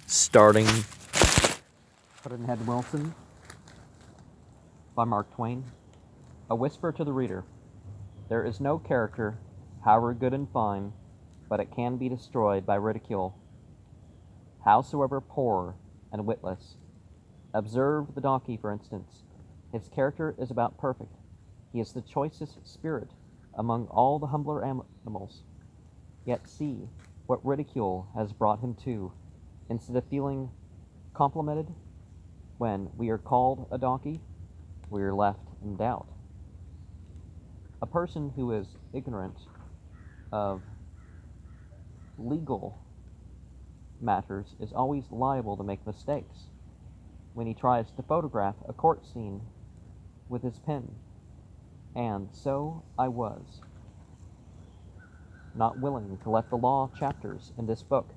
Starting Pudd'nhead Wilson by Mark Twain. A whisper to the reader. There is no character, however good and fine, but it can be destroyed by ridicule, howsoever poor and witless. Observe the donkey, for instance. His character is about perfect. He is the choicest spirit among all the humbler animals. Yet see what ridicule has brought him to. Instead of feeling complimented when we are called a donkey, we are left in doubt. A person who is ignorant of legal matters is always liable to make mistakes when he tries to photograph a court scene with his pen. And so I was, not willing to let the law chapters in this book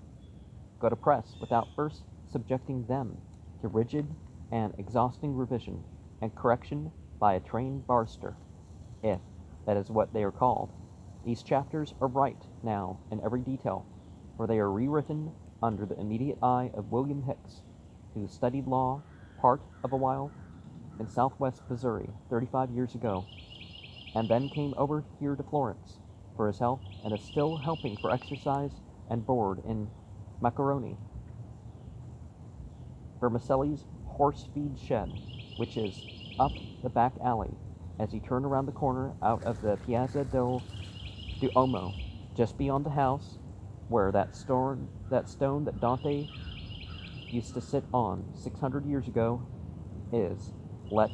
go to press without first subjecting them to rigid and exhausting revision and correction by a trained barrister, if that is what they are called. These chapters are right now in every detail, for they are rewritten under the immediate eye of William Hicks, who studied law part of a while in southwest Missouri 35 years ago, and then came over here to Florence for his health and is still helping for exercise and board in Macaroni, Vermicelli's horse feed shed, which is up the back alley as you turn around the corner out of the Piazza del Duomo, just beyond the house where that stone that Dante used to sit on 600 years ago is let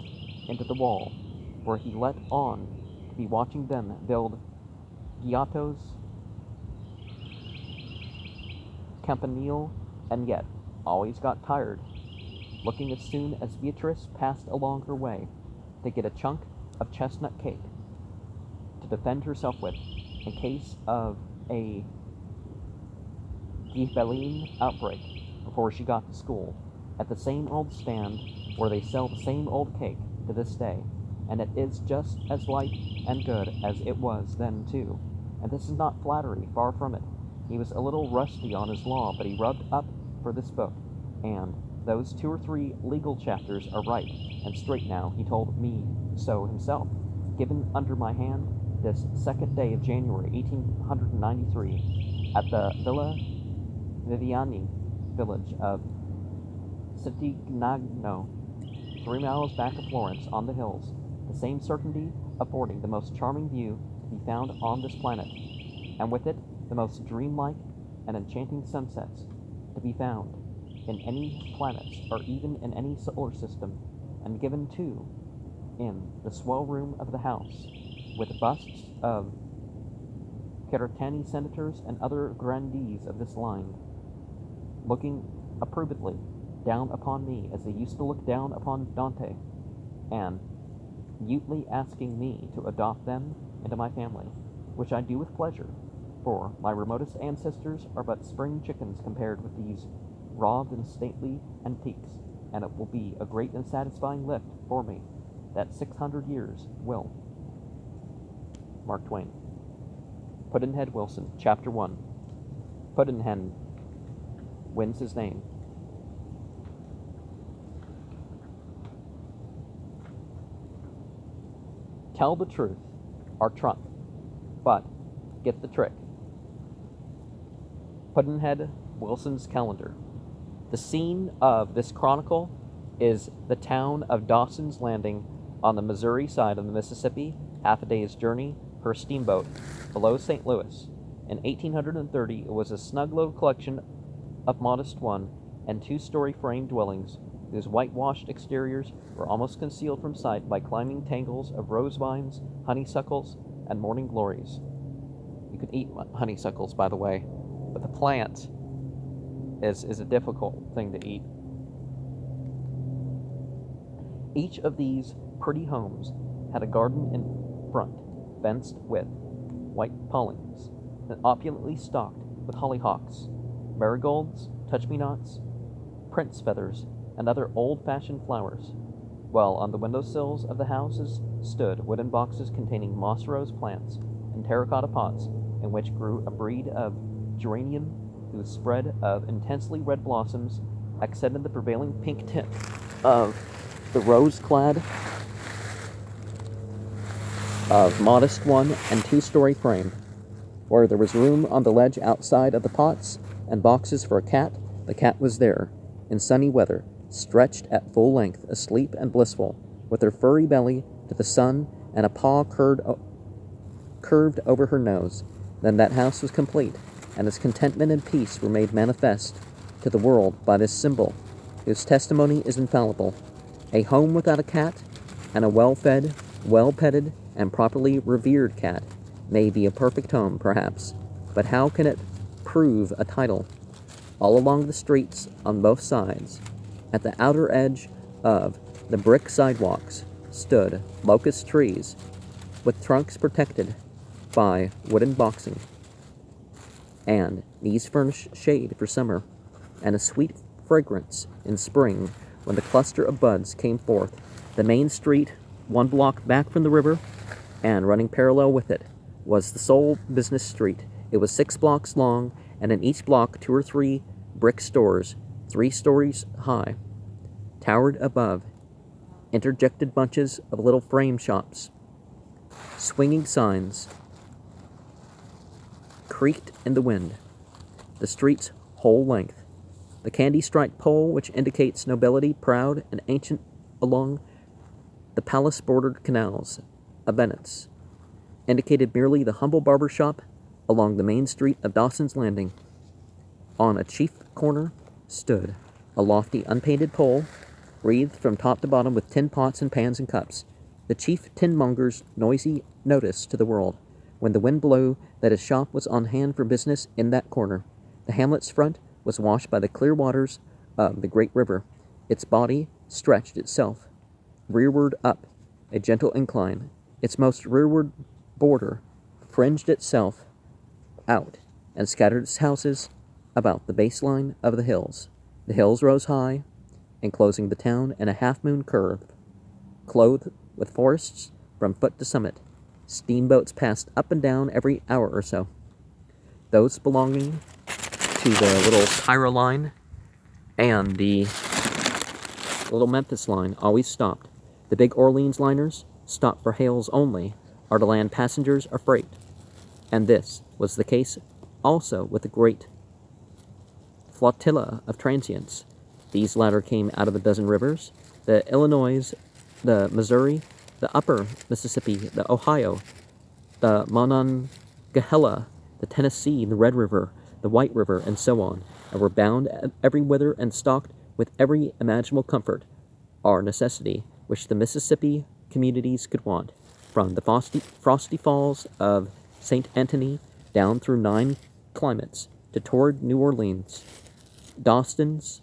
into the wall, where he let on to be watching them build Giotto's Campanile, and yet always got tired, looking as soon as Beatrice passed along her way to get a chunk of chestnut cake to defend herself with in case of a Ghibelline outbreak before she got to school, at the same old stand where they sell the same old cake to this day, and it is just as light and good as it was then too. And this is not flattery, far from it. He was a little rusty on his law, but he rubbed up for this book, and those 2 or 3 legal chapters are right and straight now. He told me so himself, given under my hand this 2nd day of January 1893 at the Villa Viviani village of Citignago, 3 miles back of Florence on the hills, the same certainty affording the most charming view to be found on this planet, and with it the most dreamlike and enchanting sunsets to be found in any planets or even in any solar system, and given too in the swell room of the house, with busts of Caratani senators and other grandees of this line, looking approvingly down upon me as they used to look down upon Dante, and mutely asking me to adopt them into my family, which I do with pleasure, for my remotest ancestors are but spring chickens compared with these robed and stately antiques, and it will be a great and satisfying lift for me that 600 years will. Mark Twain. Pudd'nhead Wilson, Chapter 1. Pudd'nhead wins his name. Tell the truth, our trump, but get the trick. Pudd'nhead Wilson's calendar. The scene of this chronicle is the town of Dawson's Landing on the Missouri side of the Mississippi, half a day's journey per steamboat, below St. Louis. In 1830, it was a snug little collection of modest 1- and 2-story frame dwellings, whose whitewashed exteriors were almost concealed from sight by climbing tangles of rose vines, honeysuckles, and morning glories. You can eat honeysuckles, by the way, but the plant is a difficult thing to eat. Each of these pretty homes had a garden in front, fenced with white paulings, and opulently stocked with hollyhocks, marigolds, touch-me-nots, prince feathers, and other old-fashioned flowers, while on the windowsills of the houses stood wooden boxes containing moss rose plants and terracotta pots in which grew a breed of geranium whose spread of intensely red blossoms accented the prevailing pink tint of the rose-clad of modest 1- and 2-story frame. Where there was room on the ledge outside of the pots and boxes for a cat, the cat was there, in sunny weather, stretched at full length, asleep and blissful, with her furry belly to the sun and a paw curved over her nose. Then that house was complete, and its contentment and peace were made manifest to the world by this symbol, whose testimony is infallible. A home without a cat, and a well-fed, well-petted, and properly revered cat, may be a perfect home, perhaps, but how can it prove a title? All along the streets, on both sides, at the outer edge of the brick sidewalks, stood locust trees, with trunks protected by wooden boxing, and these furnished shade for summer, and a sweet fragrance in spring when the cluster of buds came forth. The main street, 1 block back from the river, and running parallel with it, was the sole business street. It was 6 blocks long, and in each block 2 or 3 brick stores, 3 stories high, towered above, interjected bunches of little frame shops. Swinging signs creaked in the wind, the street's whole length. The candy-striped pole, which indicates nobility, proud and ancient along the palace-bordered canals of Venice, indicated merely the humble barber shop along the main street of Dawson's Landing. On a chief corner stood a lofty, unpainted pole, wreathed from top to bottom with tin pots and pans and cups, the chief tinmonger's noisy notice to the world, when the wind blew, that his shop was on hand for business in that corner. The hamlet's front was washed by the clear waters of the great river. Its body stretched itself rearward up a gentle incline. Its most rearward border fringed itself out and scattered its houses about the baseline of the hills. The hills rose high, enclosing the town in a half-moon curve, clothed with forests from foot to summit. Steamboats passed up and down every hour or so. Those belonging to the little Cairo line and the little Memphis line always stopped. The big Orleans liners stopped for hails only, or to land passengers or freight. And this was the case also with the great flotilla of transients. These latter came out of a dozen rivers: the Illinois, the Missouri, the Upper Mississippi, the Ohio, the Monongahela, the Tennessee, the Red River, the White River, and so on, and were bound at every whither and stocked with every imaginable comfort or necessity which the Mississippi communities could want, from the frosty falls of St. Anthony down through 9 climates to toward New Orleans. Dawson's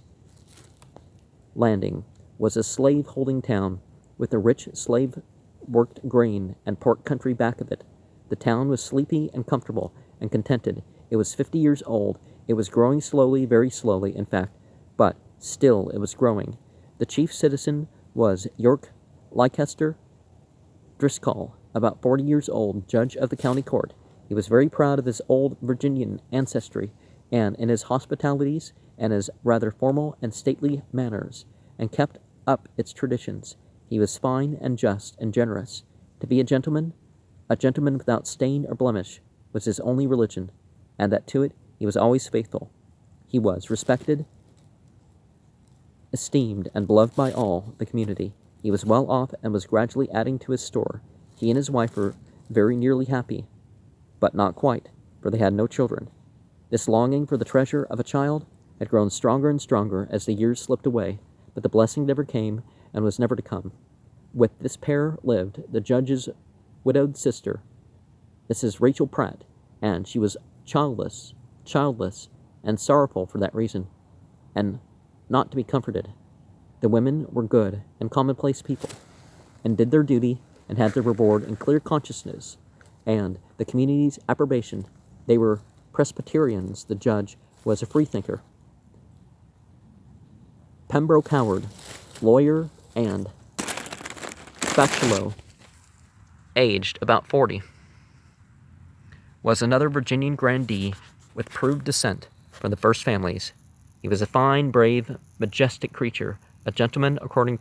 Landing was a slave-holding town with a rich slave-worked grain and pork country back of it. The town was sleepy and comfortable and contented. It was 50 years old. It was growing slowly, very slowly, in fact, but still it was growing. The chief citizen was York Leicester Driscoll, about 40 years old, judge of the county court. He was very proud of his old Virginian ancestry, and in his hospitalities and his rather formal and stately manners, and kept up its traditions. He was fine and just and generous. To be a gentleman without stain or blemish, was his only religion, and that to it he was always faithful. He was respected, esteemed, and beloved by all the community. He was well off and was gradually adding to his store. He and his wife were very nearly happy, but not quite, for they had no children. This longing for the treasure of a child had grown stronger and stronger as the years slipped away, but the blessing never came and was never to come. With this pair lived the judge's widowed sister, Mrs. Rachel Pratt, and she was childless, and sorrowful for that reason, and not to be comforted. The women were good and commonplace people, and did their duty and had their reward in clear consciousness and the community's approbation. They were Presbyterians. The judge was a freethinker. Pembroke Howard, lawyer and bachelor, aged about 40, was another Virginian grandee with proved descent, from the first families. He was a fine, brave, majestic creature, a gentleman according to